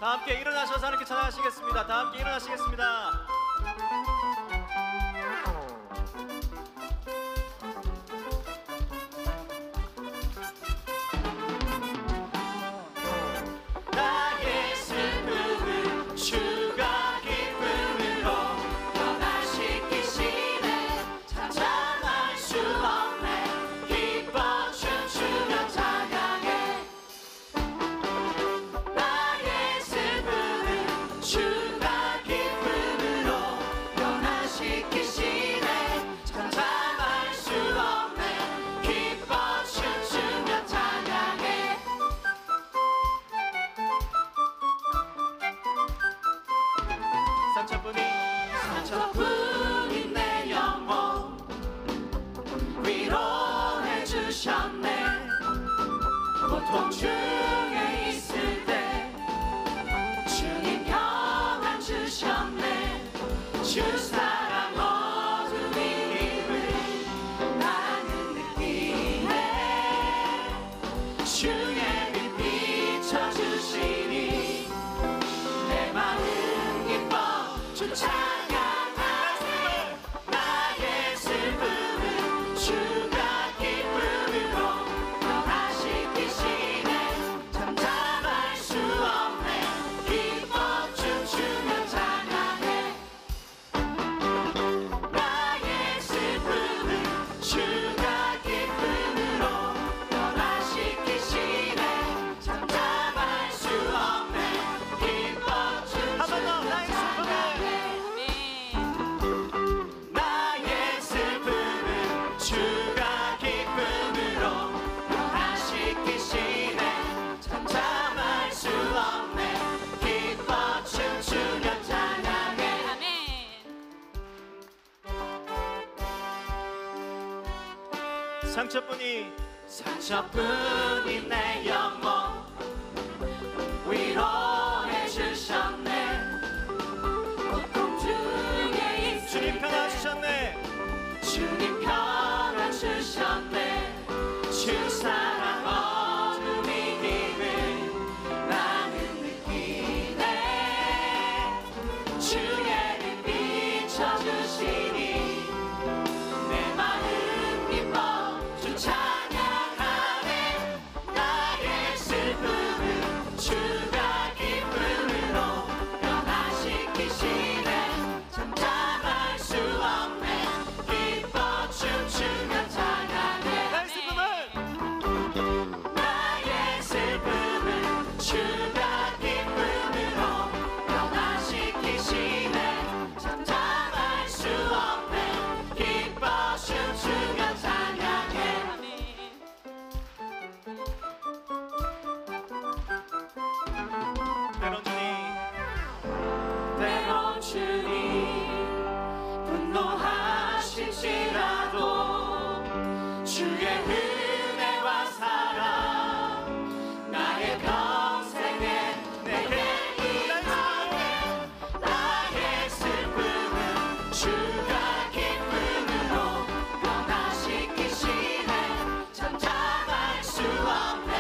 다 함께 일어나셔서 하나님께 찬양하시겠습니다. 다 함께 일어나시겠습니다. 나의 슬픔을 주가 기쁨으로 변화시키시네. 참아할 수 없네. 기뻐 춤추며 찬양해. 나의 슬픔을 주가 기쁨으로 변화시키시네. 참아할 수 없네. 기뻐 춤추며 찬양해. 상처뿐인 내 영혼 위로해 주셨네. 고통 중에 있을 때 주님 평안 주셨네. 주 사랑 어둠이 힘을 나는 느끼네. 주의 빛 비춰주시니 내 마음 기뻐 주 찬양하네. 나의 슬픔을 주가 기쁨으로 변화시키시네. 잠잠할 수 없네. 기뻐 춤추며 찬양해. 나의 슬픔을 주가 기쁨으로 변화시키시네. 잠잠할 수 없네. 기뻐 춤추며 나의 슬픔을 주가 기쁨으로 변화시키시네. 잠잠할 수 없네. 기뻐 춤추며 찬양해. 상처뿐인 내 영혼 위로해 주셨네. 고통 중에 있을 주님 평안 주셨네. 주님 평안 주셨네. 주 사랑 어둠이 힘을 나는 느끼네. 주의 빛 비춰주시니 내 마음 기뻐 주 찬양하네. 나의 슬픔을 주가 기쁨으로 변화시키시네. 잠잠할 수 없네. 기뻐 춤추며 찬양해. 나의 슬픔을 주가 기쁨으로 변화시키시네. 잠잠할 수 없네. 기뻐 춤추며 찬양해. 때론 주님 분노하실지라도 주의 은혜와 사랑 나의 평생에 내게 임하네. 나의 슬픔은 주가 기쁨으로 변화시키시네. 잠잠할 수 없네.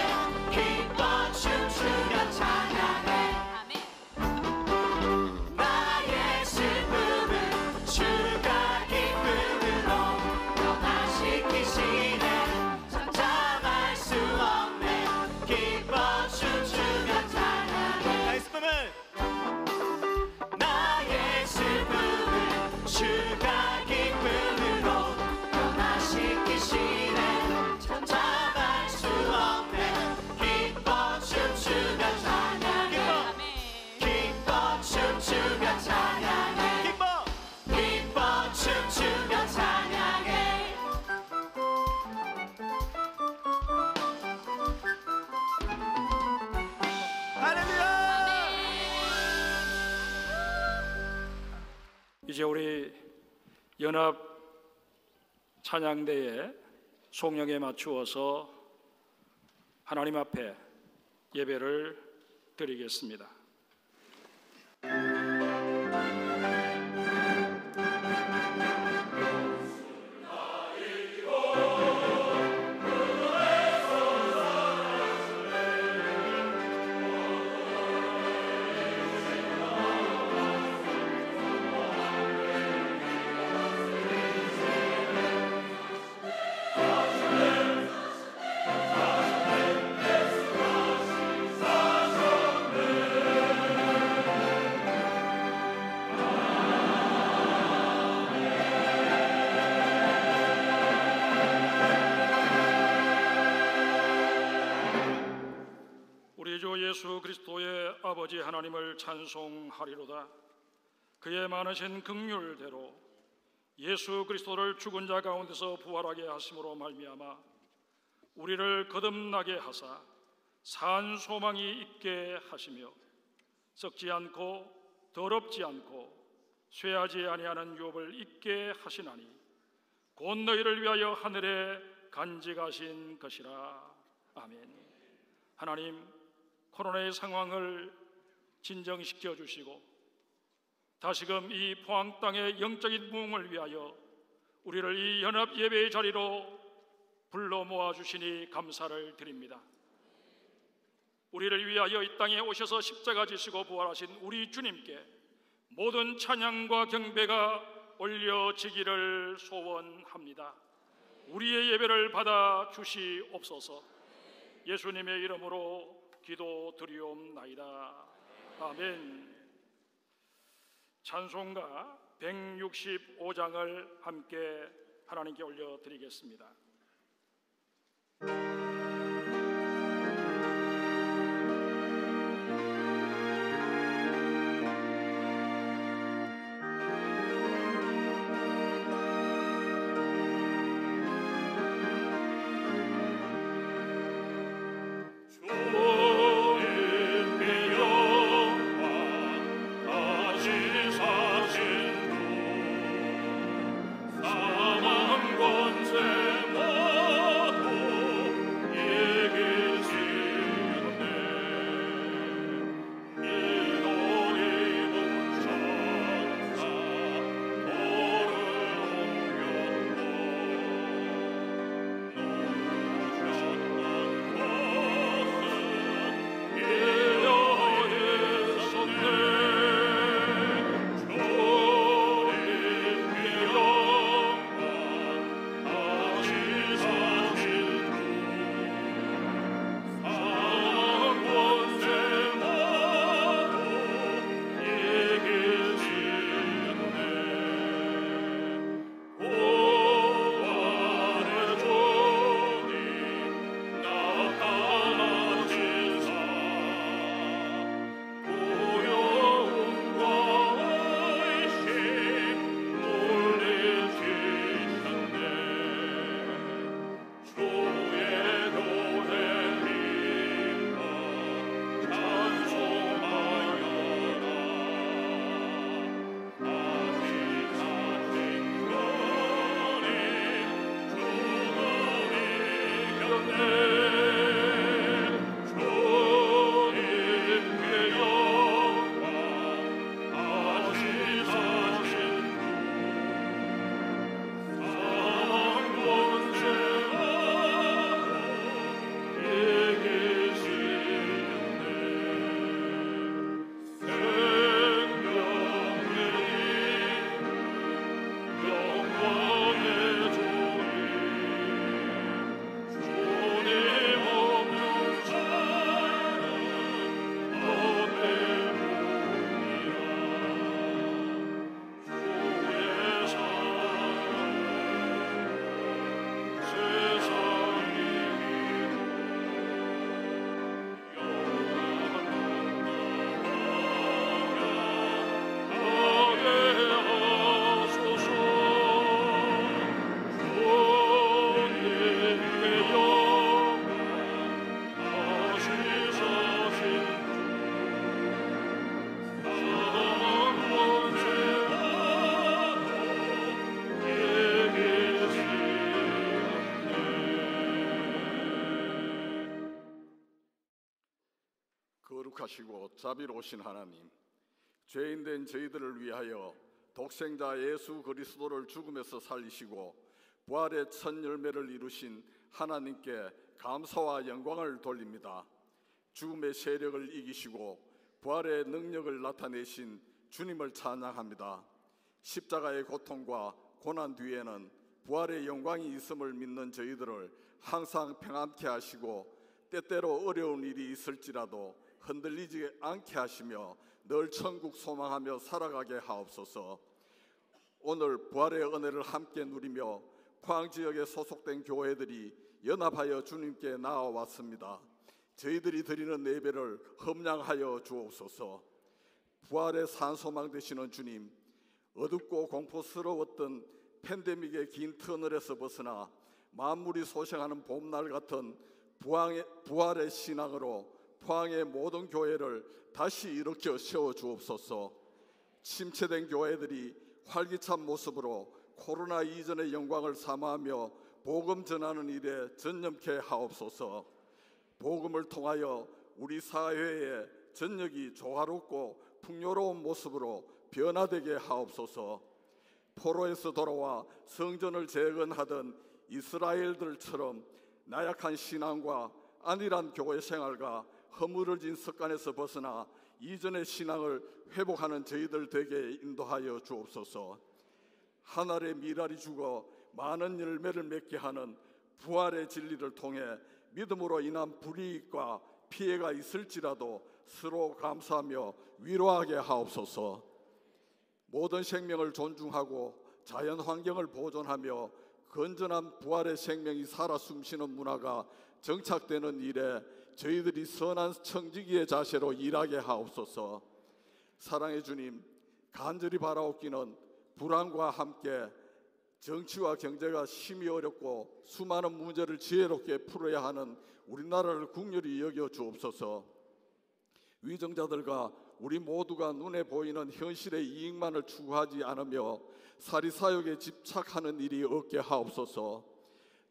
기뻐 춤추며 찬양해. 나의 슬픔을 주가 기쁨으로 변화시키시네. 잠잠할 수 없네. 기뻐 춤추며 찬양해. 나의 슬픔을 주가 기쁨으로 변화시키시네. 잠잠할 수 없네. 기뻐 춤추며 찬양해. 기뻐 춤추며 찬양해. 기뻐 춤추며 찬양해. 할렐루야. 이제 우리 연합 찬양대에 송영에 맞추어서 하나님 앞에 예배를 드리겠습니다. 우리 주 예수 그리스도의 아버지 하나님을 찬송하리로다. 그의 많으신 긍휼대로 예수 그리스도를 죽은 자 가운데서 부활하게 하심으로 말미암아 우리를 거듭나게 하사 산 소망이 있게 하시며 썩지 않고 더럽지 않고 쇠하지 아니하는 유업을 있게 하시나니 곧 너희를 위하여 하늘에 간직하신 것이라. 아멘. 하나님, 코로나의 상황을 진정시켜 주시고 다시금 이 포항 땅의 영적인 부흥을 위하여 우리를 이 연합 예배의 자리로 불러 모아 주시니 감사를 드립니다. 우리를 위하여 이 땅에 오셔서 십자가 지시고 부활하신 우리 주님께 모든 찬양과 경배가 올려지기를 소원합니다. 우리의 예배를 받아 주시옵소서. 예수님의 이름으로 기도드리옵나이다. 아멘. 찬송가 165장을 함께 하나님께 올려드리겠습니다. 거룩하시고 자비로우신 하나님, 죄인된 저희들을 위하여 독생자 예수 그리스도를 죽음에서 살리시고 부활의 첫 열매를 이루신 하나님께 감사와 영광을 돌립니다. 죽음의 세력을 이기시고 부활의 능력을 나타내신 주님을 찬양합니다. 십자가의 고통과 고난 뒤에는 부활의 영광이 있음을 믿는 저희들을 항상 평안케 하시고 때때로 어려운 일이 있을지라도 흔들리지 않게 하시며 늘 천국 소망하며 살아가게 하옵소서. 오늘 부활의 은혜를 함께 누리며 포항 지역에 소속된 교회들이 연합하여 주님께 나아왔습니다. 저희들이 드리는 예배를 험양하여 주옵소서. 부활의 산소망 되시는 주님, 어둡고 공포스러웠던 팬데믹의 긴 터널에서 벗어나 만물이 소생하는 봄날 같은 부활의 신앙으로 포항의 모든 교회를 다시 일으켜 세워 주옵소서. 침체된 교회들이 활기찬 모습으로 코로나 이전의 영광을 사모하며 복음 전하는 일에 전념케 하옵소서. 복음을 통하여 우리 사회의 전역이 조화롭고 풍요로운 모습으로 변화되게 하옵소서. 포로에서 돌아와 성전을 재건하던 이스라엘들처럼 나약한 신앙과 안일한 교회 생활과 허물어진 습관에서 벗어나 이전의 신앙을 회복하는 저희들 되게 인도하여 주옵소서. 하늘의 미랄이 죽어 많은 열매를 맺게 하는 부활의 진리를 통해 믿음으로 인한 불이익과 피해가 있을지라도 서로 감사하며 위로하게 하옵소서. 모든 생명을 존중하고 자연 환경을 보존하며 건전한 부활의 생명이 살아 숨쉬는 문화가 정착되는 일에 저희들이 선한 청지기의 자세로 일하게 하옵소서. 사랑의 주님, 간절히 바라옵기는 불안과 함께 정치와 경제가 심히 어렵고 수많은 문제를 지혜롭게 풀어야 하는 우리나라를 국률이 여겨 주옵소서. 위정자들과 우리 모두가 눈에 보이는 현실의 이익만을 추구하지 않으며 사리사욕에 집착하는 일이 없게 하옵소서.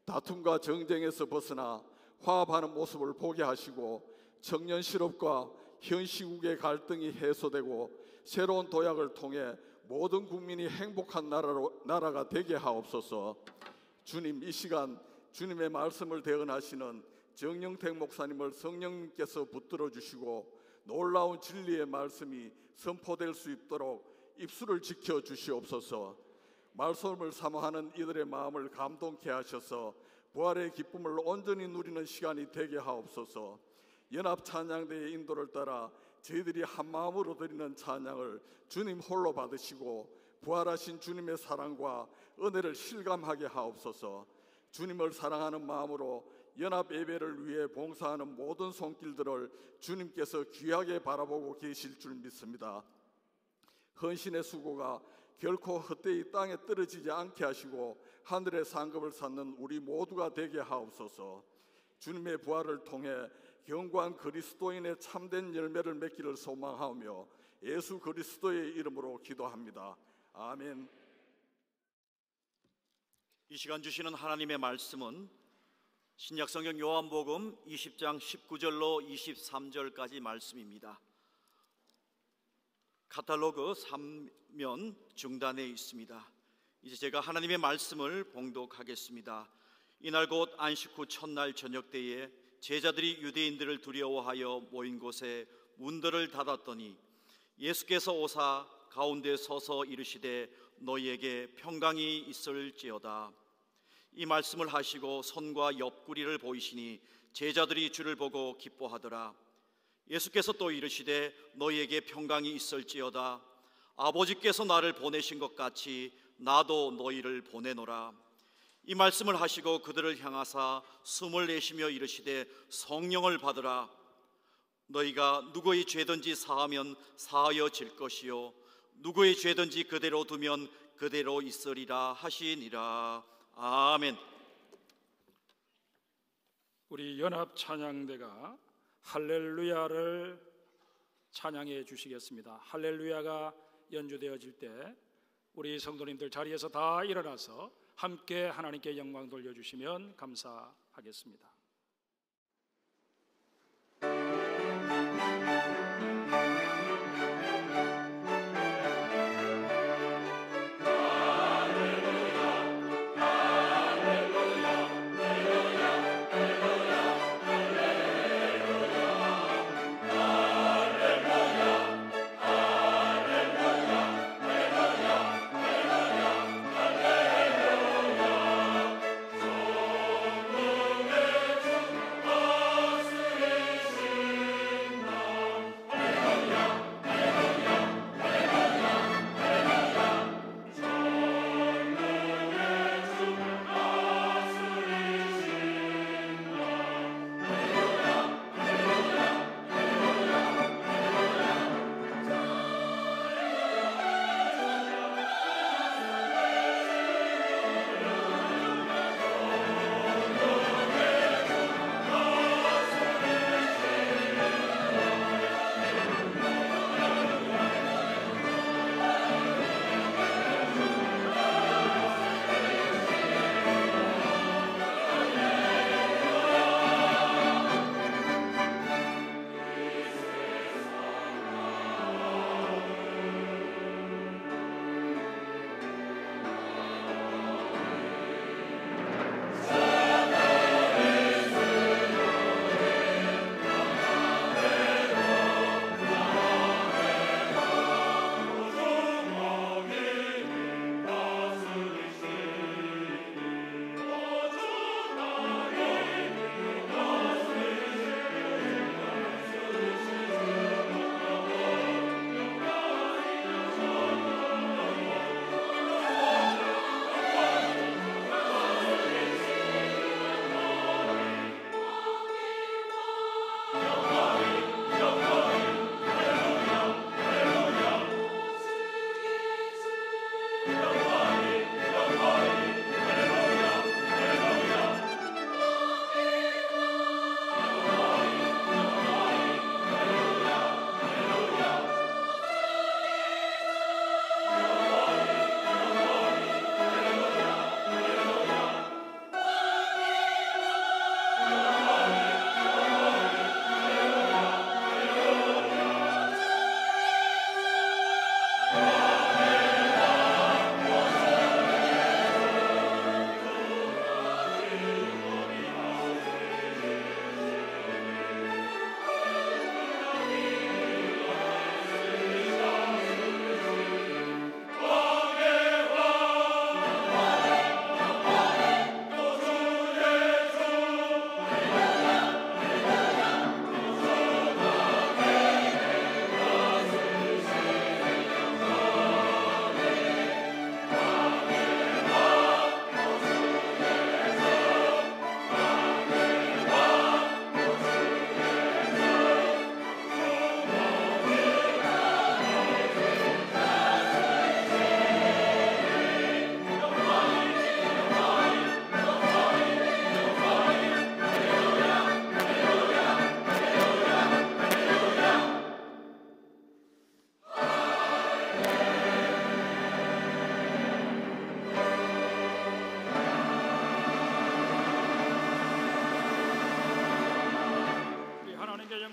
다툼과 정쟁에서 벗어나 화합하는 모습을 보게 하시고 청년 실업과 현 시국의 갈등이 해소되고 새로운 도약을 통해 모든 국민이 행복한 나라가 되게 하옵소서. 주님, 이 시간 주님의 말씀을 대언하시는 정영택 목사님을 성령님께서 붙들어 주시고 놀라운 진리의 말씀이 선포될 수 있도록 입술을 지켜 주시옵소서. 말씀을 사모하는 이들의 마음을 감동케 하셔서 부활의 기쁨을 온전히 누리는 시간이 되게 하옵소서. 연합 찬양대의 인도를 따라 저희들이 한 마음으로 드리는 찬양을 주님 홀로 받으시고 부활하신 주님의 사랑과 은혜를 실감하게 하옵소서. 주님을 사랑하는 마음으로 연합 예배를 위해 봉사하는 모든 손길들을 주님께서 귀하게 바라보고 계실 줄 믿습니다. 헌신의 수고가 결코 헛되이 땅에 떨어지지 않게 하시고 하늘의 상급을 쌓는 우리 모두가 되게 하옵소서. 주님의 부활을 통해 경고한 그리스도인의 참된 열매를 맺기를 소망하며 예수 그리스도의 이름으로 기도합니다. 아멘. 이 시간 주시는 하나님의 말씀은 신약성경 요한복음 20장 19절로 23절까지 말씀입니다. 카탈로그 3면 중단에 있습니다. 이제 제가 하나님의 말씀을 봉독하겠습니다. 이날 곧 안식 후 첫날 저녁 때에 제자들이 유대인들을 두려워하여 모인 곳에 문들을 닫았더니 예수께서 오사 가운데 서서 이르시되 너희에게 평강이 있을지어다. 이 말씀을 하시고 손과 옆구리를 보이시니 제자들이 주를 보고 기뻐하더라. 예수께서 또 이르시되 너희에게 평강이 있을지어다. 아버지께서 나를 보내신 것 같이 나도 너희를 보내노라. 이 말씀을 하시고 그들을 향하사 숨을 내쉬며 이르시되 성령을 받으라. 너희가 누구의 죄든지 사하면 사하여질 것이요 누구의 죄든지 그대로 두면 그대로 있으리라 하시니라. 아멘. 우리 연합 찬양대가 할렐루야를 찬양해 주시겠습니다. 할렐루야가 연주되어질 때 우리 성도님들 자리에서 다 일어나서 함께 하나님께 영광 돌려주시면 감사하겠습니다. 성령의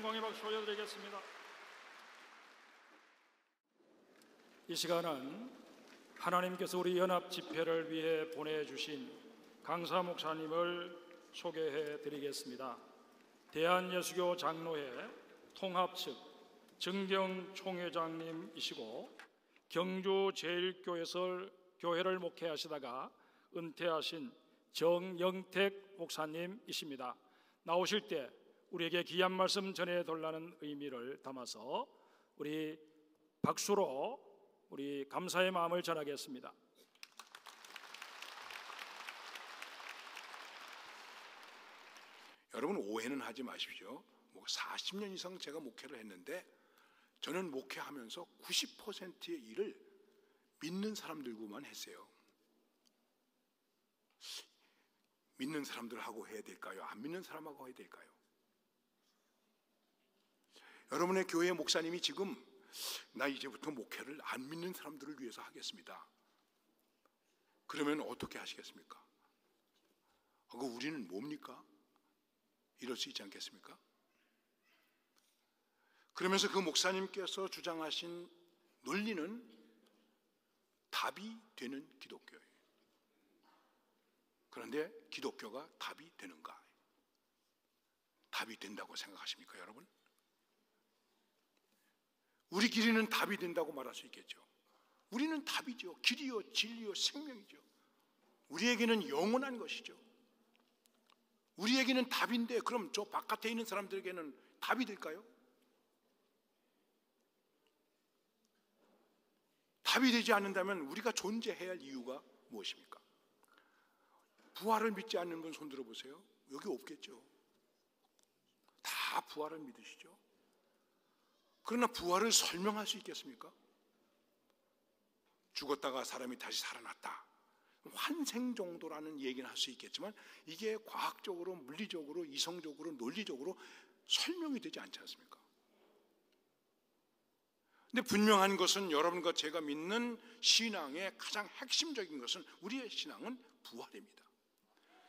영광의 박수 올려드리겠습니다. 이 시간은 하나님께서 우리 연합 집회를 위해 보내주신 강사 목사님을 소개해 드리겠습니다. 대한예수교 장로회 통합 측 정경 총회장님이시고 경주 제일교회에서 교회를 목회하시다가 은퇴하신 정영택 목사님이십니다. 나오실 때 우리에게 귀한 말씀 전해달라는 의미를 담아서 우리 박수로 우리 감사의 마음을 전하겠습니다. 여러분, 오해는 하지 마십시오. 40년 이상 제가 목회를 했는데 저는 목회하면서 90%의 일을 믿는 사람들과만 했어요. 믿는 사람들하고 해야 될까요? 안 믿는 사람하고 해야 될까요? 여러분의 교회 목사님이 지금 나 이제부터 목회를 안 믿는 사람들을 위해서 하겠습니다. 그러면 어떻게 하시겠습니까? 우리는 뭡니까? 이럴 수 있지 않겠습니까? 그러면서 그 목사님께서 주장하신 논리는 답이 되는 기독교예요. 그런데 기독교가 답이 되는가? 답이 된다고 생각하십니까, 여러분? 우리끼리는 답이 된다고 말할 수 있겠죠. 우리는 답이죠. 길이요, 진리요, 생명이죠. 우리에게는 영원한 것이죠. 우리에게는 답인데 그럼 저 바깥에 있는 사람들에게는 답이 될까요? 답이 되지 않는다면 우리가 존재해야 할 이유가 무엇입니까? 부활을 믿지 않는 분 손 들어보세요. 여기 없겠죠. 다 부활을 믿으시죠. 그러나 부활을 설명할 수 있겠습니까? 죽었다가 사람이 다시 살아났다, 환생 정도라는 얘기는 할 수 있겠지만 이게 과학적으로, 물리적으로, 이성적으로, 논리적으로 설명이 되지 않지 않습니까? 근데 분명한 것은 여러분과 제가 믿는 신앙의 가장 핵심적인 것은, 우리의 신앙은 부활입니다.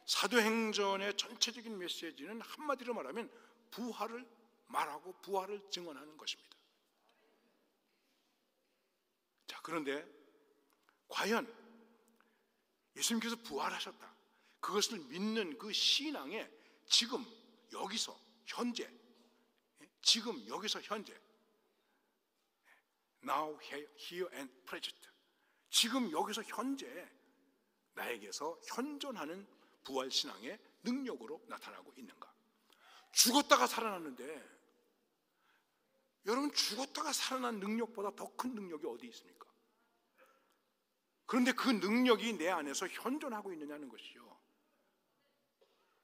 사도행전의 전체적인 메시지는 한마디로 말하면 부활을 말하고 부활을 증언하는 것입니다. 자, 그런데 과연 예수님께서 부활하셨다, 그것을 믿는 그 신앙에 지금 여기서 현재, 지금 여기서 현재, now, here and present, 지금 여기서 현재 나에게서 현존하는 부활신앙의 능력으로 나타나고 있는가? 죽었다가 살아났는데, 여러분, 죽었다가 살아난 능력보다 더 큰 능력이 어디 있습니까? 그런데 그 능력이 내 안에서 현존하고 있느냐는 것이죠.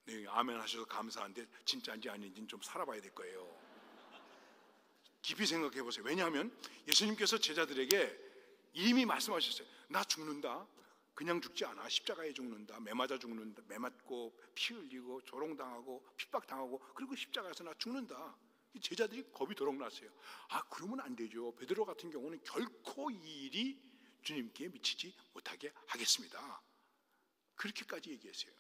네, 아멘 하셔서 감사한데 진짜인지 아닌지는 좀 살아봐야 될 거예요. 깊이 생각해 보세요. 왜냐하면 예수님께서 제자들에게 이미 말씀하셨어요. 나 죽는다. 그냥 죽지 않아. 십자가에 죽는다. 매 맞아 죽는다. 매 맞고 피 흘리고 조롱당하고 핍박당하고, 그리고 십자가에서 나 죽는다. 제자들이 겁이 도록 났어요. 그러면 안 되죠. 베드로 같은 경우는 결코 이 일이 주님께 미치지 못하게 하겠습니다. 그렇게까지 얘기했어요.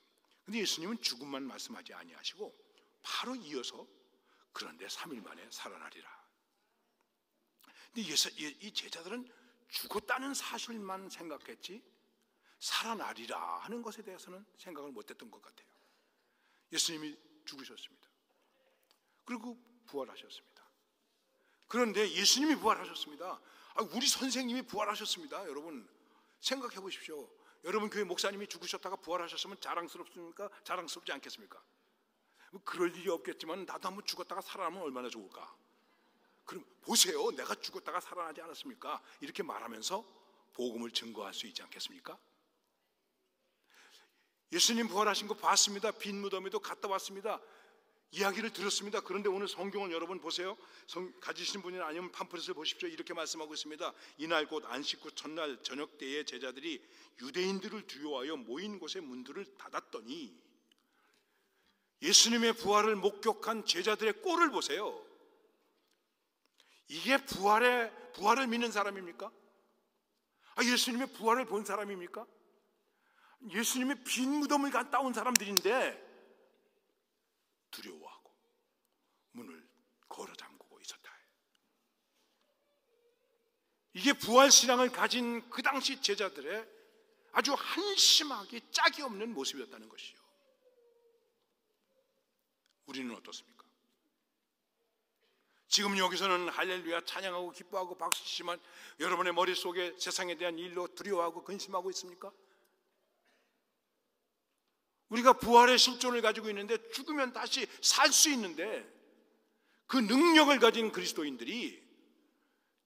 근데 예수님은 죽음만 말씀하지 아니하시고 바로 이어서 그런데 3일 만에 살아나리라. 근데 이 제자들은 죽었다는 사실만 생각했지 살아나리라 하는 것에 대해서는 생각을 못했던 것 같아요. 예수님이 죽으셨습니다. 그리고 부활하셨습니다. 그런데 예수님이 부활하셨습니다. 우리 선생님이 부활하셨습니다. 여러분 생각해 보십시오. 여러분 교회 목사님이 죽으셨다가 부활하셨으면 자랑스럽습니까? 자랑스럽지 않겠습니까? 그럴 일이 없겠지만 나도 한번 죽었다가 살아나면 얼마나 좋을까? 그럼 보세요, 내가 죽었다가 살아나지 않았습니까? 이렇게 말하면서 복음을 증거할 수 있지 않겠습니까? 예수님 부활하신 거 봤습니다. 빈 무덤에도 갔다 왔습니다. 이야기를 들었습니다. 그런데 오늘 성경을 여러분 보세요. 가지신 분이 아니면 팜플렛을 보십시오. 이렇게 말씀하고 있습니다. 이날 곧 안식 후 첫날 저녁 때에 제자들이 유대인들을 두려워하여 모인 곳의 문들을 닫았더니, 예수님의 부활을 목격한 제자들의 꼴을 보세요. 이게 부활을 믿는 사람입니까? 예수님의 부활을 본 사람입니까? 예수님의 빈 무덤을 갔다 온 사람들인데 두려워하고 문을 걸어 이게 부활신앙을 가진 그 당시 제자들의 아주 한심하게 짝이 없는 모습이었다는 것이요. 우리는 어떻습니까? 지금 여기서는 할렐루야 찬양하고 기뻐하고 박수치지만 여러분의 머릿속에 세상에 대한 일로 두려워하고 근심하고 있습니까? 우리가 부활의 실존을 가지고 있는데 죽으면 다시 살 수 있는데 그 능력을 가진 그리스도인들이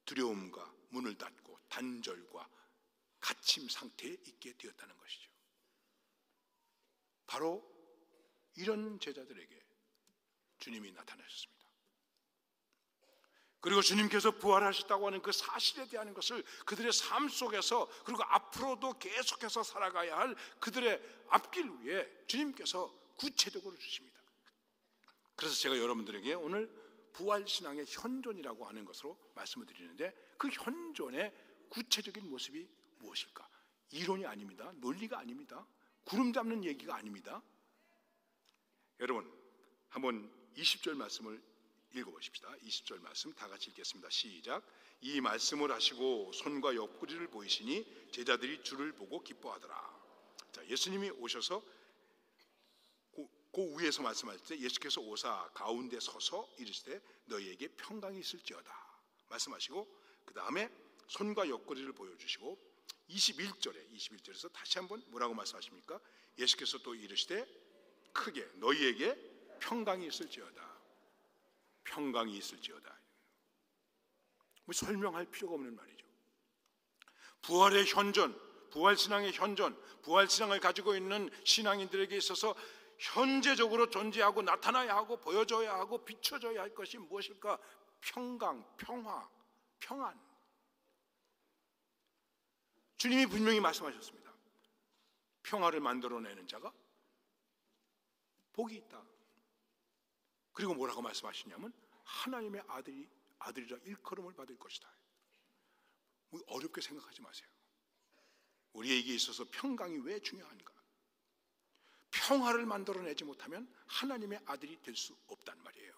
두려움과 문을 닫고 단절과 갇힘 상태에 있게 되었다는 것이죠. 바로 이런 제자들에게 주님이 나타나셨습니다. 그리고 주님께서 부활하셨다고 하는 그 사실에 대한 것을 그들의 삶 속에서 그리고 앞으로도 계속해서 살아가야 할 그들의 앞길 위에 주님께서 구체적으로 주십니다. 그래서 제가 여러분들에게 오늘 부활신앙의 현존이라고 하는 것으로 말씀을 드리는데 그 현존의 구체적인 모습이 무엇일까? 이론이 아닙니다. 논리가 아닙니다. 구름 잡는 얘기가 아닙니다. 여러분 한번 20절 말씀을 읽어보십시다. 20절 말씀 다 같이 읽겠습니다. 시작. 이 말씀을 하시고 손과 옆구리를 보이시니 제자들이 주를 보고 기뻐하더라. 자, 예수님이 오셔서 그 위에서 말씀할 때 예수께서 오사 가운데 서서 이르시되 너희에게 평강이 있을지어다 말씀하시고 그 다음에 손과 옆구리를 보여주시고 21절에서 다시 한번 뭐라고 말씀하십니까? 예수께서 또 이르시되 크게 너희에게 평강이 있을지어다. 평강이 있을지어다. 뭐 설명할 필요가 없는 말이죠. 부활의 현존, 부활신앙의 현존, 부활신앙을 가지고 있는 신앙인들에게 있어서 현재적으로 존재하고 나타나야 하고 보여줘야 하고 비춰져야 할 것이 무엇일까? 평강, 평화, 평안. 주님이 분명히 말씀하셨습니다. 평화를 만들어내는 자가 복이 있다. 그리고 뭐라고 말씀하시냐면 하나님의 아들이라 일컬음을 받을 것이다. 뭐 어렵게 생각하지 마세요. 우리에게 있어서 평강이 왜 중요한가? 평화를 만들어내지 못하면 하나님의 아들이 될 수 없단 말이에요.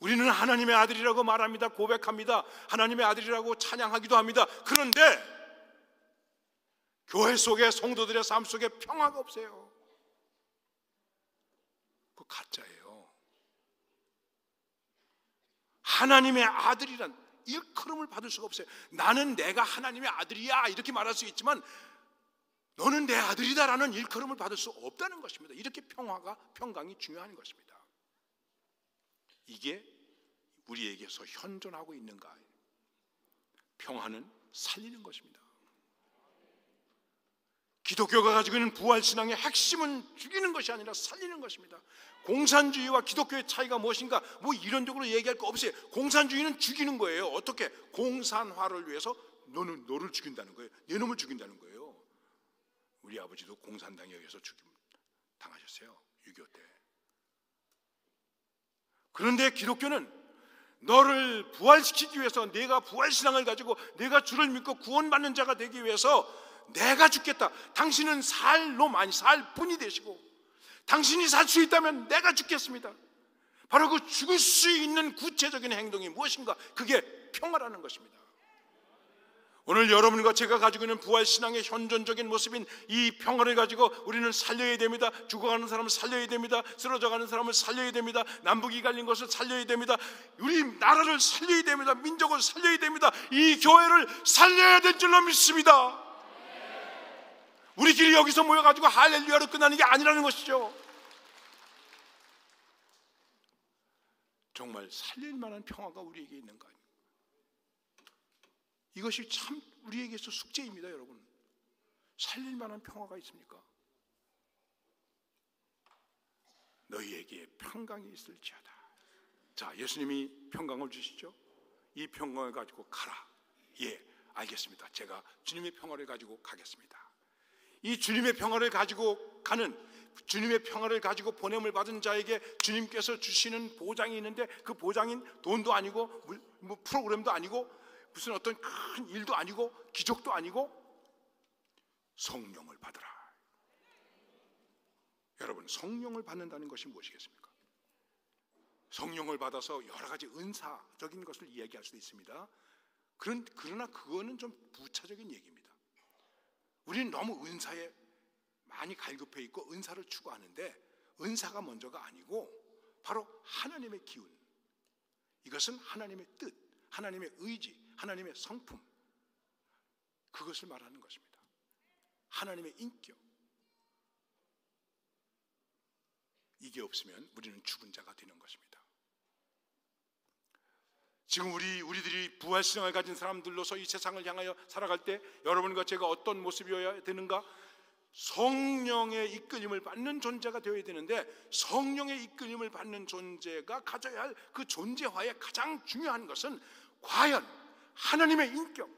우리는 하나님의 아들이라고 말합니다. 고백합니다. 하나님의 아들이라고 찬양하기도 합니다. 그런데 교회 속에 성도들의 삶 속에 평화가 없어요. 그거 가짜예요. 하나님의 아들이란 일컬음을 받을 수가 없어요. 나는 내가 하나님의 아들이야 이렇게 말할 수 있지만 너는 내 아들이다라는 일컬음을 받을 수 없다는 것입니다. 이렇게 평강이 중요한 것입니다. 이게 우리에게서 현존하고 있는가? 평화는 살리는 것입니다. 기독교가 가지고 있는 부활신앙의 핵심은 죽이는 것이 아니라 살리는 것입니다. 공산주의와 기독교의 차이가 무엇인가? 뭐 이론적으로 얘기할 거 없어요. 공산주의는 죽이는 거예요. 어떻게? 공산화를 위해서 너를 죽인다는 거예요. 내 놈을 죽인다는 거예요. 우리 아버지도 공산당에 의해서 죽임 당하셨어요. 6.25 때. 그런데 기독교는 너를 부활시키기 위해서 내가 부활신앙을 가지고 내가 주를 믿고 구원받는 자가 되기 위해서 내가 죽겠다. 당신은 살 분이 되시고 당신이 살 수 있다면 내가 죽겠습니다. 바로 그 죽을 수 있는 구체적인 행동이 무엇인가? 그게 평화라는 것입니다. 오늘 여러분과 제가 가지고 있는 부활신앙의 현존적인 모습인 이 평화를 가지고 우리는 살려야 됩니다. 죽어가는 사람을 살려야 됩니다. 쓰러져가는 사람을 살려야 됩니다. 남북이 갈린 것을 살려야 됩니다. 우리 나라를 살려야 됩니다. 민족을 살려야 됩니다. 이 교회를 살려야 될 줄로 믿습니다. 우리끼리 여기서 모여가지고 할렐루야로 끝나는 게 아니라는 것이죠. 정말 살릴 만한 평화가 우리에게 있는가? 이것이 참 우리에게서 숙제입니다. 여러분, 살릴 만한 평화가 있습니까? 너희에게 평강이 있을지어다. 자, 예수님이 평강을 주시죠. 이 평강을 가지고 가라. 예, 알겠습니다. 제가 주님의 평화를 가지고 가겠습니다. 이 주님의 평화를 가지고 가는, 주님의 평화를 가지고 보냄을 받은 자에게 주님께서 주시는 보장이 있는데 그 보장인 돈도 아니고 뭐 프로그램도 아니고 무슨 어떤 큰 일도 아니고 기적도 아니고 성령을 받으라. 여러분, 성령을 받는다는 것이 무엇이겠습니까? 성령을 받아서 여러 가지 은사적인 것을 이야기할 수도 있습니다. 그러나 그거는 좀 부차적인 얘기입니다. 우리는 너무 은사에 많이 갈급해 있고 은사를 추구하는데 은사가 먼저가 아니고 바로 하나님의 기운, 이것은 하나님의 뜻, 하나님의 의지, 하나님의 성품, 그것을 말하는 것입니다. 하나님의 인격. 이게 없으면 우리는 죽은 자가 되는 것입니다. 지금 우리들이 부활신앙을 가진 사람들로서 이 세상을 향하여 살아갈 때 여러분과 제가 어떤 모습이어야 되는가? 성령의 이끌림을 받는 존재가 되어야 되는데, 성령의 이끌림을 받는 존재가 가져야 할 그 존재화의 가장 중요한 것은 과연 하나님의 인격,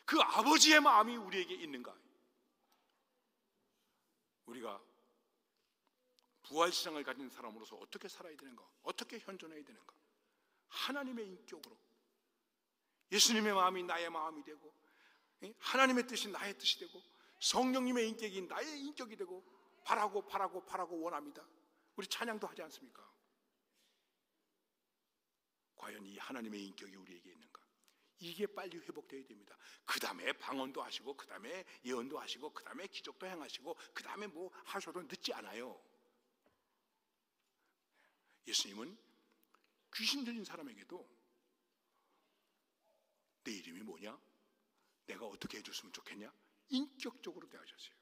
그 아버지의 마음이 우리에게 있는가? 우리가 부활신앙을 가진 사람으로서 어떻게 살아야 되는가? 어떻게 현존해야 되는가? 하나님의 인격으로, 예수님의 마음이 나의 마음이 되고, 하나님의 뜻이 나의 뜻이 되고, 성령님의 인격이 나의 인격이 되고, 바라고 원합니다. 우리 찬양도 하지 않습니까? 과연 이 하나님의 인격이 우리에게 있는가? 이게 빨리 회복되어야 됩니다. 그 다음에 방언도 하시고, 그 다음에 예언도 하시고, 그 다음에 기적도 행하시고, 그 다음에 뭐 하셔도 늦지 않아요. 예수님은 귀신 들린 사람에게도 내 이름이 뭐냐? 내가 어떻게 해줬으면 좋겠냐? 인격적으로 대하셨어요.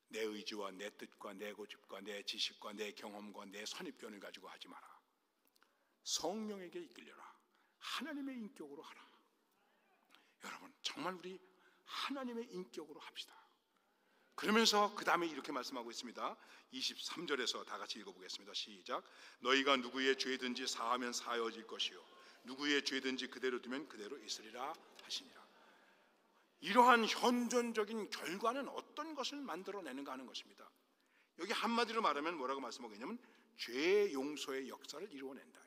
내 의지와 내 뜻과 내 고집과 내 지식과 내 경험과 내 선입견을 가지고 하지 마라. 성령에게 이끌려라. 하나님의 인격으로 하라. 여러분, 정말 우리 하나님의 인격으로 합시다. 그러면서 그 다음에 이렇게 말씀하고 있습니다. 23절에서 다 같이 읽어보겠습니다. 시작. 너희가 누구의 죄든지 사하면 사하여질 것이요 누구의 죄든지 그대로 두면 그대로 있으리라 하시니라. 이러한 현존적인 결과는 어떤 것을 만들어내는가 하는 것입니다. 여기 한마디로 말하면 뭐라고 말씀하고 있냐면 죄 용서의 역사를 이루어낸다.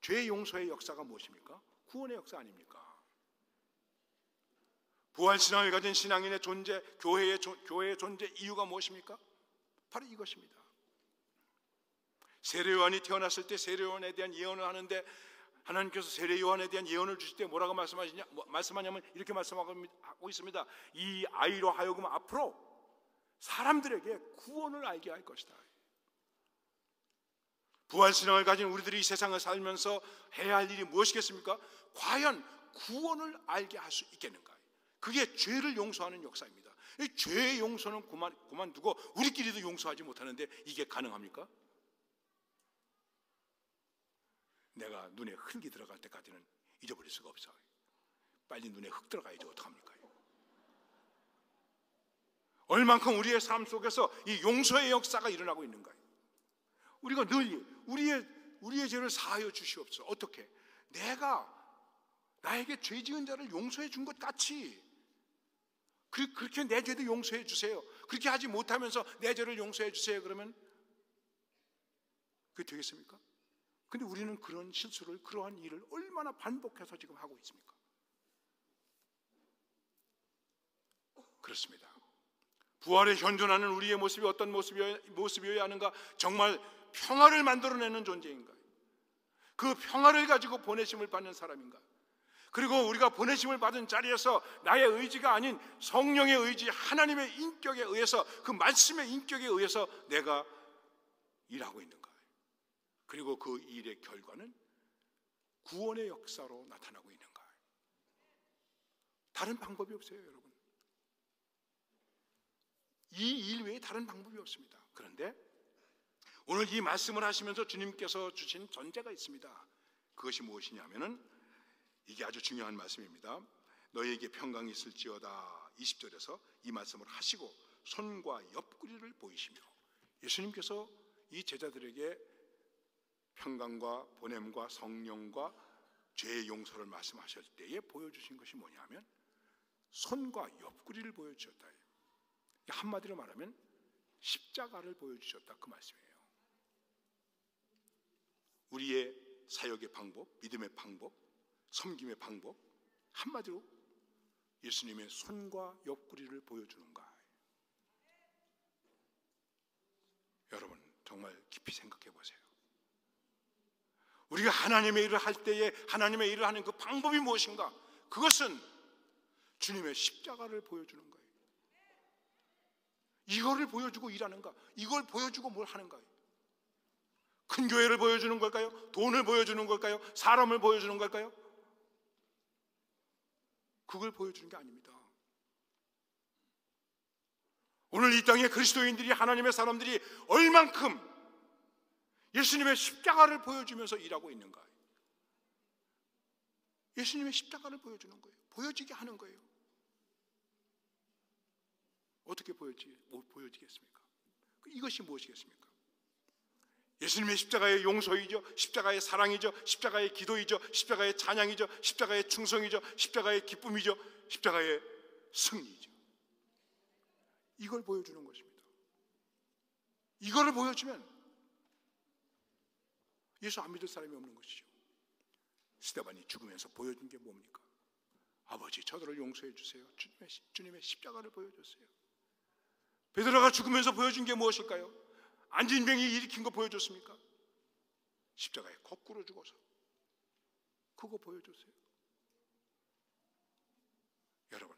죄 용서의 역사가 무엇입니까? 구원의 역사 아닙니까? 부활신앙을 가진 신앙인의 존재, 교회의 존재 이유가 무엇입니까? 바로 이것입니다. 세례요한이 태어났을 때 세례요한에 대한 예언을 하는데, 하나님께서 세례요한에 대한 예언을 주실 때 뭐라고 말씀하냐면 이렇게 말씀하고 있습니다. 이 아이로 하여금 앞으로 사람들에게 구원을 알게 할 것이다. 부활신앙을 가진 우리들이 이 세상을 살면서 해야 할 일이 무엇이겠습니까? 과연 구원을 알게 할 수 있겠는가? 그게 죄를 용서하는 역사입니다. 이 죄의 용서는 그만두고 우리끼리도 용서하지 못하는데 이게 가능합니까? 내가 눈에 흙이 들어갈 때까지는 잊어버릴 수가 없어요. 빨리 눈에 흙 들어가야지 어떡합니까? 얼만큼 우리의 삶 속에서 이 용서의 역사가 일어나고 있는가요? 우리가 늘 우리의 죄를 사하여 주시옵소서. 어떻게? 내가 나에게 죄 지은 자를 용서해 준 것 같이 그렇게 내 죄도 용서해 주세요. 그렇게 하지 못하면서 내 죄를 용서해 주세요. 그러면 그게 되겠습니까? 근데 우리는 그런 실수를, 그러한 일을 얼마나 반복해서 지금 하고 있습니까? 그렇습니다. 부활에 현존하는 우리의 모습이 어떤 모습이어야 하는가? 정말 평화를 만들어내는 존재인가? 그 평화를 가지고 보내심을 받는 사람인가? 그리고 우리가 보내심을 받은 자리에서 나의 의지가 아닌 성령의 의지, 하나님의 인격에 의해서, 그 말씀의 인격에 의해서 내가 일하고 있는가? 그리고 그 일의 결과는 구원의 역사로 나타나고 있는가? 다른 방법이 없어요, 여러분. 이 일 외에 다른 방법이 없습니다. 그런데 오늘 이 말씀을 하시면서 주님께서 주신 전제가 있습니다. 그것이 무엇이냐면은 이게 아주 중요한 말씀입니다. 너희에게 평강이 있을지어다. 20절에서 이 말씀을 하시고 손과 옆구리를 보이시며, 예수님께서 이 제자들에게 평강과 보냄과 성령과 죄의 용서를 말씀하실 때에 보여주신 것이 뭐냐면 손과 옆구리를 보여주셨다. 한마디로 말하면 십자가를 보여주셨다, 그 말씀이에요. 우리의 사역의 방법, 믿음의 방법, 섬김의 방법, 한마디로 예수님의 손과 옆구리를 보여주는 것. 여러분 정말 깊이 생각해 보세요. 우리가 하나님의 일을 할 때에 하나님의 일을 하는 그 방법이 무엇인가? 그것은 주님의 십자가를 보여주는 거예요. 이거를 보여주고 일하는가? 이걸 보여주고 뭘 하는가? 큰 교회를 보여주는 걸까요? 돈을 보여주는 걸까요? 사람을 보여주는 걸까요? 그걸 보여주는 게 아닙니다. 오늘 이 땅에 그리스도인들이, 하나님의 사람들이 얼만큼 예수님의 십자가를 보여주면서 일하고 있는가? 예수님의 십자가를 보여주는 거예요. 보여지게 하는 거예요. 어떻게 보여지겠습니까? 이것이 무엇이겠습니까? 예수님의 십자가의 용서이죠, 십자가의 사랑이죠, 십자가의 기도이죠, 십자가의 찬양이죠, 십자가의 충성이죠, 십자가의 기쁨이죠, 십자가의 승리이죠. 이걸 보여주는 것입니다. 이거를 보여주면 예수 안 믿을 사람이 없는 것이죠. 스데반이 죽으면서 보여준 게 뭡니까? 아버지, 저들을 용서해 주세요. 주님의 십자가를 보여줬어요. 베드로가 죽으면서 보여준 게 무엇일까요? 안진병이 일으킨 거 보여줬습니까? 십자가에 거꾸로 죽어서 그거 보여줬어요. 여러분,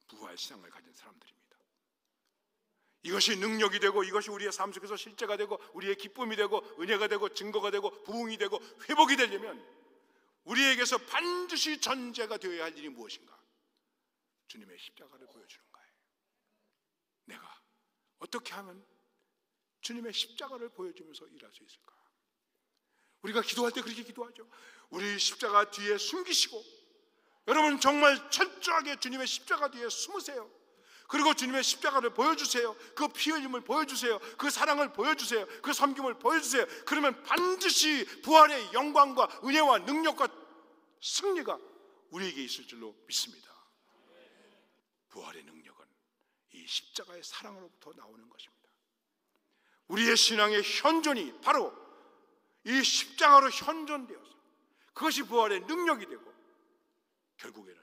부활신앙을 가진 사람들입니다. 이것이 능력이 되고, 이것이 우리의 삶 속에서 실제가 되고, 우리의 기쁨이 되고, 은혜가 되고, 증거가 되고, 부흥이 되고, 회복이 되려면 우리에게서 반드시 전제가 되어야 할 일이 무엇인가? 주님의 십자가를 보여주는 거예요. 내가 어떻게 하면 주님의 십자가를 보여주면서 일할 수 있을까? 우리가 기도할 때 그렇게 기도하죠. 우리 십자가 뒤에 숨기시고, 여러분 정말 철저하게 주님의 십자가 뒤에 숨으세요. 그리고 주님의 십자가를 보여주세요. 그 피 흘림을 보여주세요. 그 사랑을 보여주세요. 그 섬김을 보여주세요. 그러면 반드시 부활의 영광과 은혜와 능력과 승리가 우리에게 있을 줄로 믿습니다. 부활의 능력은 이 십자가의 사랑으로부터 나오는 것입니다. 우리의 신앙의 현존이 바로 이 십자가로 현존되어서 그것이 부활의 능력이 되고, 결국에는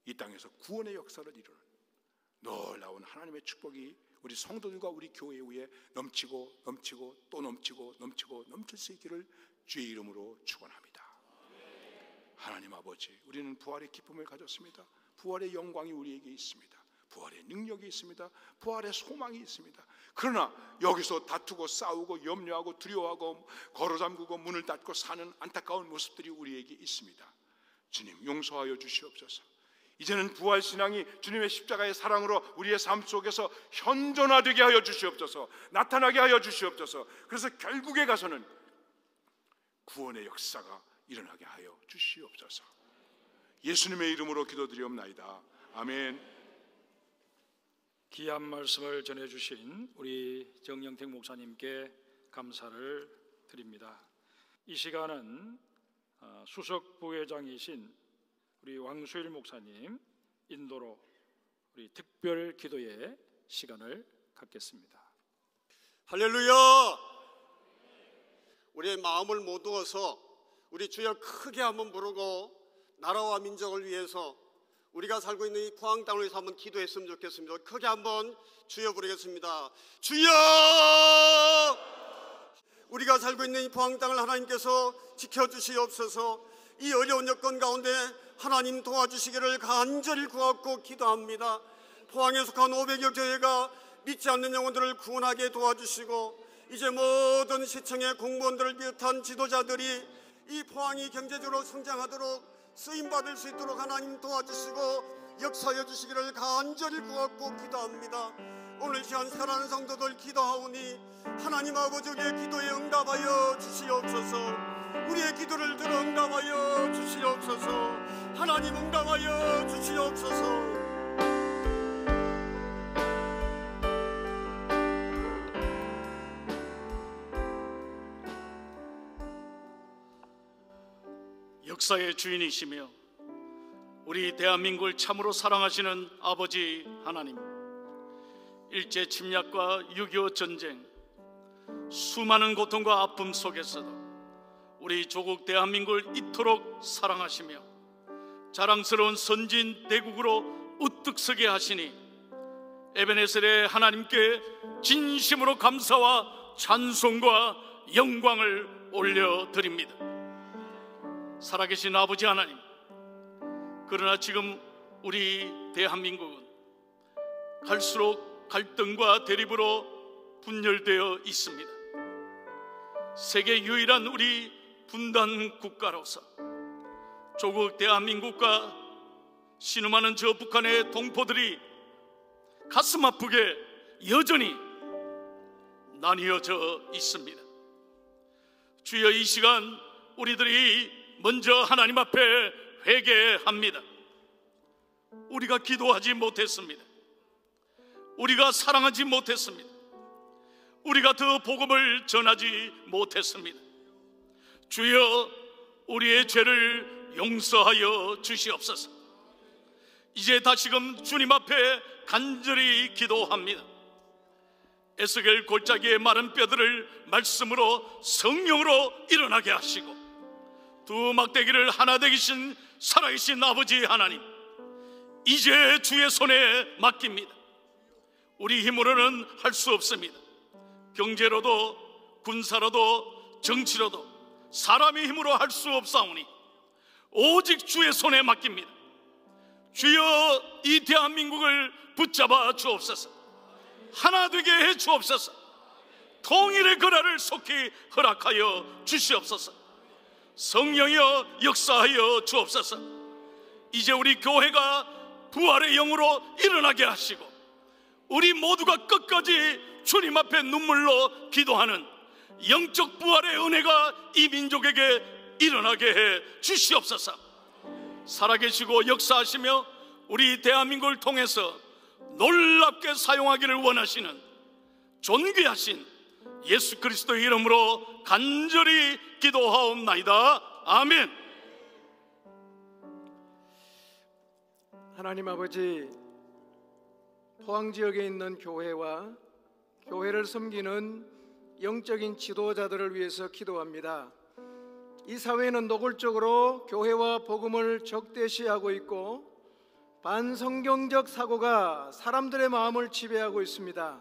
이 땅에서 구원의 역사를 이루는 놀라운 하나님의 축복이 우리 성도들과 우리 교회 위에 넘치고 넘치고 또 넘치고 넘치고 넘칠 수 있기를 주의 이름으로 축원합니다. 하나님 아버지, 우리는 부활의 기쁨을 가졌습니다. 부활의 영광이 우리에게 있습니다. 부활의 능력이 있습니다. 부활의 소망이 있습니다. 그러나 여기서 다투고 싸우고 염려하고 두려워하고 걸어잠그고 문을 닫고 사는 안타까운 모습들이 우리에게 있습니다. 주님, 용서하여 주시옵소서. 이제는 부활신앙이 주님의 십자가의 사랑으로 우리의 삶 속에서 현존화되게 하여 주시옵소서. 나타나게 하여 주시옵소서. 그래서 결국에 가서는 구원의 역사가 일어나게 하여 주시옵소서. 예수님의 이름으로 기도드리옵나이다. 아멘. 귀한 말씀을 전해주신 우리 정영택 목사님께 감사를 드립니다. 이 시간은 수석 부회장이신 우리 왕수일 목사님 인도로 우리 특별 기도의 시간을 갖겠습니다. 할렐루야! 우리의 마음을 모두어서 우리 주여 크게 한번 부르고 나라와 민족을 위해서 우리가 살고 있는 이 포항 땅을 위해서 한번 기도했으면 좋겠습니다. 크게 한번 주여 부르겠습니다. 주여! 우리가 살고 있는 이 포항 땅을 하나님께서 지켜주시옵소서. 이 어려운 여건 가운데 하나님 도와주시기를 간절히 구하고 기도합니다. 포항에 속한 500여 교회가 믿지 않는 영혼들을 구원하게 도와주시고, 이제 모든 시청의 공무원들을 비롯한 지도자들이 이 포항이 경제적으로 성장하도록 쓰임받을 수 있도록 하나님 도와주시고 역사해 주시기를 간절히 구하고 기도합니다. 오늘 시간 사랑하는 성도들 기도하오니 하나님 아버지, 우리의 기도에 응답하여 주시옵소서. 우리의 기도를 들어 응답하여 주시옵소서. 하나님 응답하여 주시옵소서. 역사의 주인이시며 우리 대한민국을 참으로 사랑하시는 아버지 하나님, 일제 침략과 6.25 전쟁, 수많은 고통과 아픔 속에서도 우리 조국 대한민국을 이토록 사랑하시며 자랑스러운 선진 대국으로 우뚝 서게 하시니 에베네셀의 하나님께 진심으로 감사와 찬송과 영광을 올려드립니다. 살아계신 아버지 하나님, 그러나 지금 우리 대한민국은 갈수록 갈등과 대립으로 분열되어 있습니다. 세계 유일한 우리 분단 국가로서 조국 대한민국과 신음하는 저 북한의 동포들이 가슴 아프게 여전히 나뉘어져 있습니다. 주여, 이 시간 우리들이 먼저 하나님 앞에 회개합니다. 우리가 기도하지 못했습니다. 우리가 사랑하지 못했습니다. 우리가 더 복음을 전하지 못했습니다. 주여, 우리의 죄를 용서하여 주시옵소서. 이제 다시금 주님 앞에 간절히 기도합니다. 에스겔 골짜기의 마른 뼈들을 말씀으로 성령으로 일어나게 하시고, 두 막대기를 하나 되기신 살아계신 아버지 하나님, 이제 주의 손에 맡깁니다. 우리 힘으로는 할 수 없습니다. 경제로도 군사로도 정치로도 사람의 힘으로 할 수 없사오니 오직 주의 손에 맡깁니다. 주여, 이 대한민국을 붙잡아 주옵소서. 하나 되게 해 주옵소서. 통일의 거라를 속히 허락하여 주시옵소서. 성령이여 역사하여 주옵소서. 이제 우리 교회가 부활의 영으로 일어나게 하시고, 우리 모두가 끝까지 주님 앞에 눈물로 기도하는 영적 부활의 은혜가 이 민족에게 일어나게 해 주시옵소서. 살아계시고 역사하시며 우리 대한민국을 통해서 놀랍게 사용하기를 원하시는 존귀하신 예수 그리스도의 이름으로 간절히 기도하옵나이다. 아멘. 하나님 아버지, 포항지역에 있는 교회와 교회를 섬기는 영적인 지도자들을 위해서 기도합니다. 이 사회는 노골적으로 교회와 복음을 적대시하고 있고 반성경적 사고가 사람들의 마음을 지배하고 있습니다.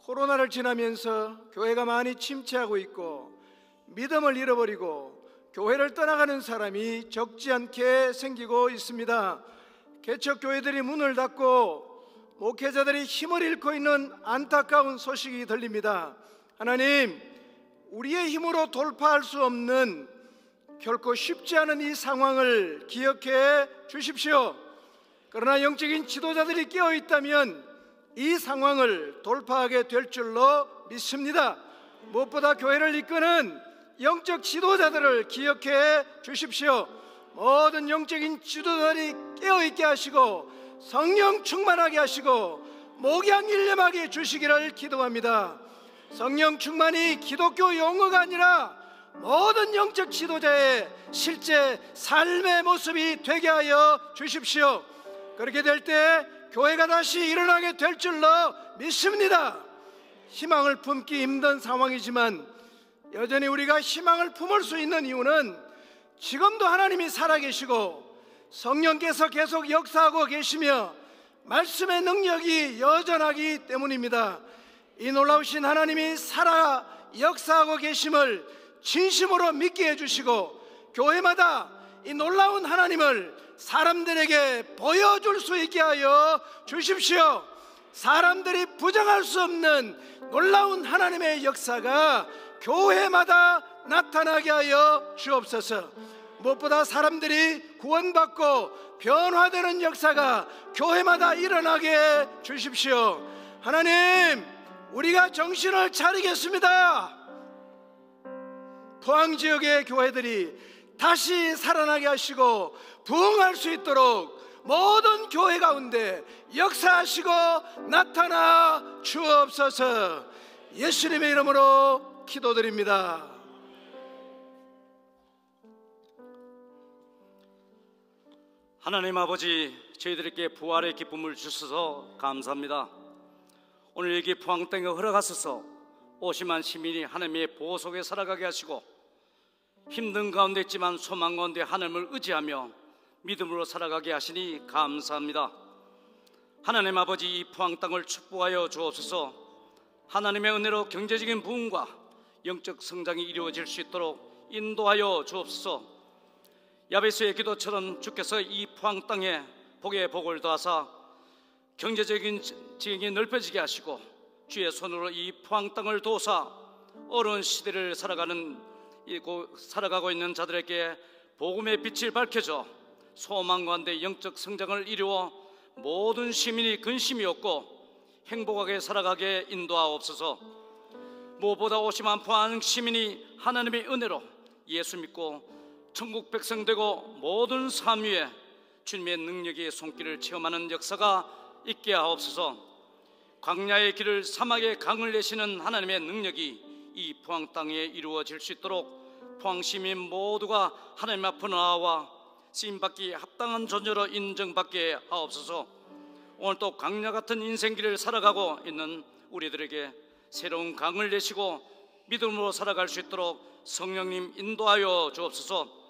코로나를 지나면서 교회가 많이 침체하고 있고 믿음을 잃어버리고 교회를 떠나가는 사람이 적지 않게 생기고 있습니다. 개척교회들이 문을 닫고 목회자들이 힘을 잃고 있는 안타까운 소식이 들립니다. 하나님, 우리의 힘으로 돌파할 수 없는 결코 쉽지 않은 이 상황을 기억해 주십시오. 그러나 영적인 지도자들이 깨어있다면 이 상황을 돌파하게 될 줄로 믿습니다. 무엇보다 교회를 이끄는 영적 지도자들을 기억해 주십시오. 모든 영적인 지도자들이 깨어있게 하시고 성령 충만하게 하시고 목양일념하게 주시기를 기도합니다. 성령 충만이 기독교 용어가 아니라 모든 영적 지도자의 실제 삶의 모습이 되게 하여 주십시오. 그렇게 될 때 교회가 다시 일어나게 될 줄로 믿습니다. 희망을 품기 힘든 상황이지만 여전히 우리가 희망을 품을 수 있는 이유는 지금도 하나님이 살아계시고 성령께서 계속 역사하고 계시며 말씀의 능력이 여전하기 때문입니다. 이 놀라우신 하나님이 살아 역사하고 계심을 진심으로 믿게 해주시고 교회마다 이 놀라운 하나님을 사람들에게 보여줄 수 있게 하여 주십시오. 사람들이 부정할 수 없는 놀라운 하나님의 역사가 교회마다 나타나게 하여 주옵소서. 무엇보다 사람들이 구원받고 변화되는 역사가 교회마다 일어나게 주십시오. 하나님, 우리가 정신을 차리겠습니다. 포항지역의 교회들이 다시 살아나게 하시고 부흥할 수 있도록 모든 교회 가운데 역사하시고 나타나 주옵소서. 예수님의 이름으로 기도드립니다. 하나님 아버지, 저희들에게 부활의 기쁨을 주셔서 감사합니다. 오늘 여기 포항 땅에 허락하셔서 오심한 시민이 하나님의 보호 속에 살아가게 하시고 힘든 가운데 있지만 소망 가운데 하나님을 의지하며 믿음으로 살아가게 하시니 감사합니다. 하나님 아버지, 이 포항 땅을 축복하여 주옵소서. 하나님의 은혜로 경제적인 부흥과 영적 성장이 이루어질 수 있도록 인도하여 주옵소서. 야베스의 기도처럼 주께서 이 포항 땅에 복의 복을 더하사 경제적인 지형이 넓혀지게 하시고 주의 손으로 이 포항 땅을 도우사 어려운 시대를 살아가고 있는 자들에게 복음의 빛을 밝혀줘 소망과 한데 영적 성장을 이루어 모든 시민이 근심이 없고 행복하게 살아가게 인도하옵소서. 무엇보다 오심한 포항 시민이 하나님의 은혜로 예수 믿고 천국 백성 되고 모든 삶 위에 주님의 능력의 손길을 체험하는 역사가 있게 하옵소서. 광야의 길을 사막의 강을 내시는 하나님의 능력이 이 포항 땅에 이루어질 수 있도록 포항 시민 모두가 하나님 앞에 나와 쓰임받기 합당한 존재로 인정받게 하옵소서. 오늘 또 광야 같은 인생길을 살아가고 있는 우리들에게 새로운 강을 내시고 믿음으로 살아갈 수 있도록 성령님 인도하여 주옵소서.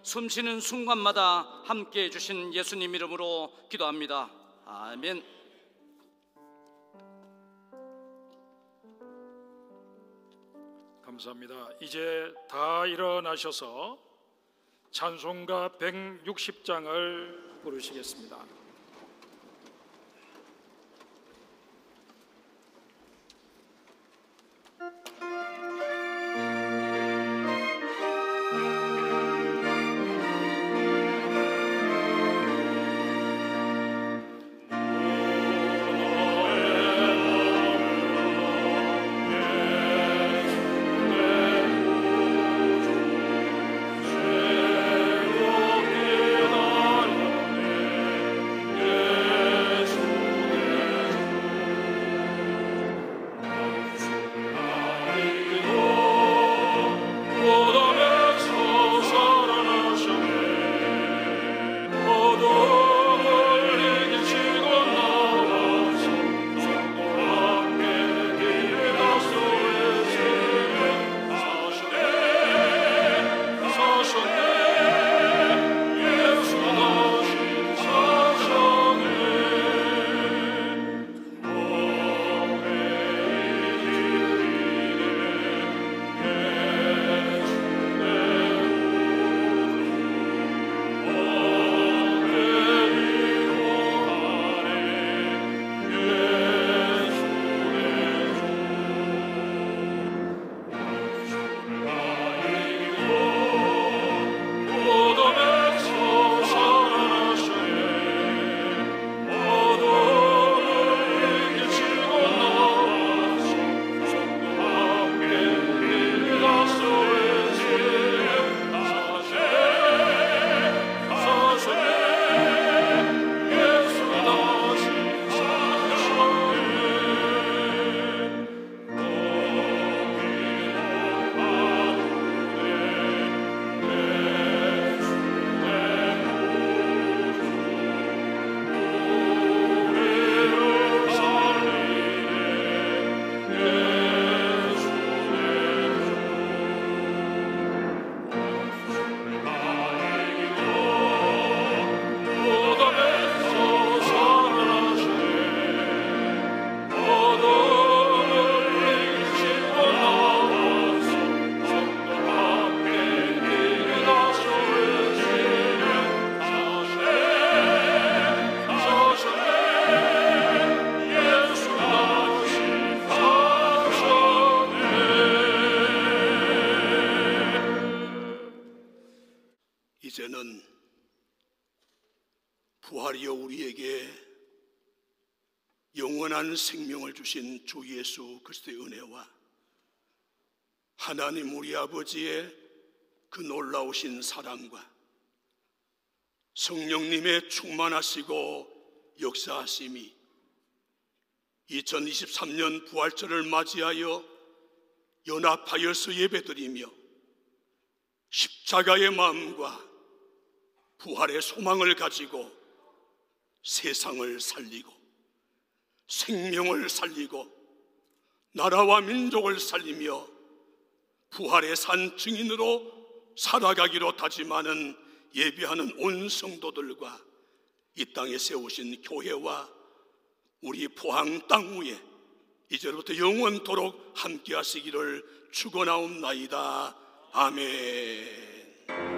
숨쉬는 순간마다 함께해 주신 예수님 이름으로 기도합니다. 아멘. 감사합니다. 이제 다 일어나셔서 찬송가 160장을 부르시겠습니다. 이제는 부활이여 우리에게 영원한 생명을 주신 주 예수 그리스도의 은혜와 하나님 우리 아버지의 그 놀라우신 사랑과 성령님의 충만하시고 역사하심이 2023년 부활절을 맞이하여 연합하여서 예배드리며 십자가의 마음과 부활의 소망을 가지고 세상을 살리고 생명을 살리고 나라와 민족을 살리며 부활의 산 증인으로 살아가기로 다짐하는 예배하는 온 성도들과 이 땅에 세우신 교회와 우리 포항 땅 위에 이제부터 영원토록 함께 하시기를 축원하옵나이다. 아멘.